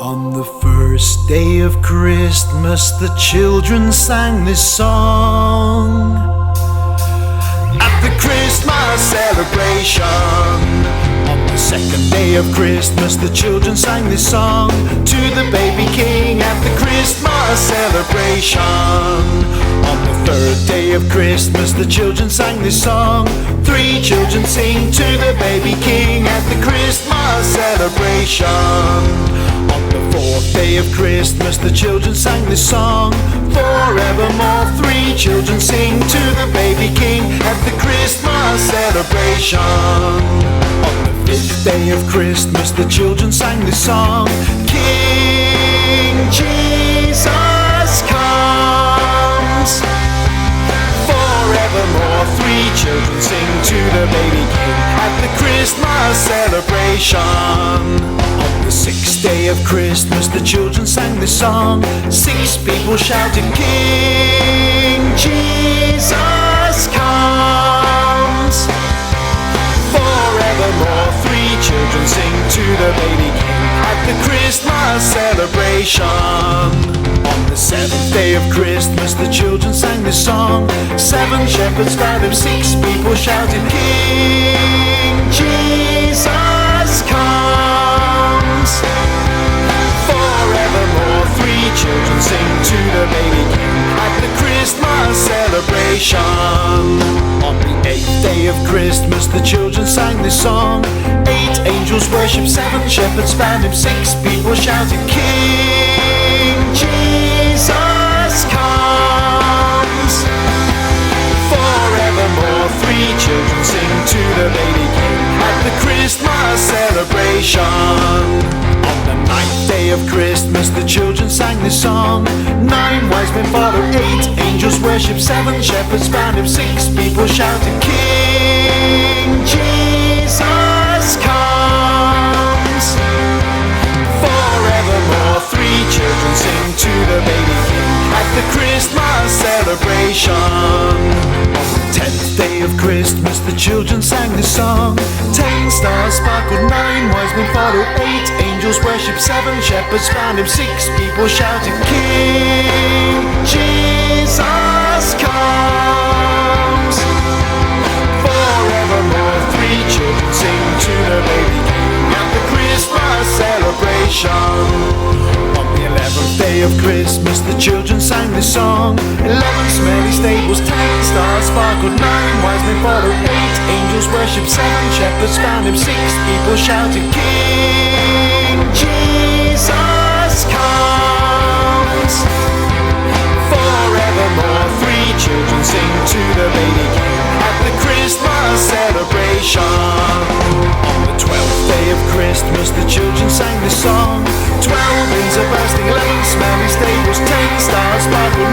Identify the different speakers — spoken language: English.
Speaker 1: On the first day of Christmas, the children sang this song. At the Christmas celebration, on the second day of Christmas, the children sang this song to the baby king at the Christmas celebration. On the third day of Christmas, the children sang this song. 3 children sing to the baby king at the Christmas celebration. On the fourth day of Christmas, the children sang this song. Forevermore, 3 children sing to the baby king at the Christmas celebration. On the 5th day of Christmas, the children sang this song. King Jesus comes. Forevermore, 3 children sing to the baby king at the Christmas celebration. On the 6th day of Christmas, the children sang this song. 6 people shouted, King Jesus comes. Forevermore, 3 children sing to the baby king at the Christmas celebration. On the 7th day of Christmas, the children sang this song. 7 shepherds found him, 6 people shouted, King Jesus comes. Forevermore, 3 children sing to the baby king at the Christmas celebration. On the 8th day of Christmas, the children sang this song. 8 angels worshipped, 7 shepherds found him, 6 people shouted, King Jesus comes. Forevermore, 3 children sing to the baby king at the Christmas celebration. On the 9th day of Christmas, the children sang this song. 9 wise men followed, 8 angels worshipped, 7 shepherds found him, 6 people shouted, King Jesus comes. Forevermore, 3 children sing to the baby king at the Christmas celebration. On the 10th day of Christmas, the children sang this song. 10 stars sparkled, 9 wise men followed, 8 angels worshipped, 7 shepherds found him, 6 people shouted, King Jesus comes. Forevermore, 3 children sing to the baby king at the Christmas celebration. On the 11th day of Christmas, the children sang this song. 11 smelly stables, 10 stars sparkled, 9 wise men followed, 8 angels worshipped, 7 shepherds found him, 6 people shouted, King Jesus comes. Forevermore, 3 children sing to the baby king at the Christmas celebration. On the 12th day of Christmas, the children sang this song. 12 rings are bursting, 11 smelly stables, 10 stars sparkled,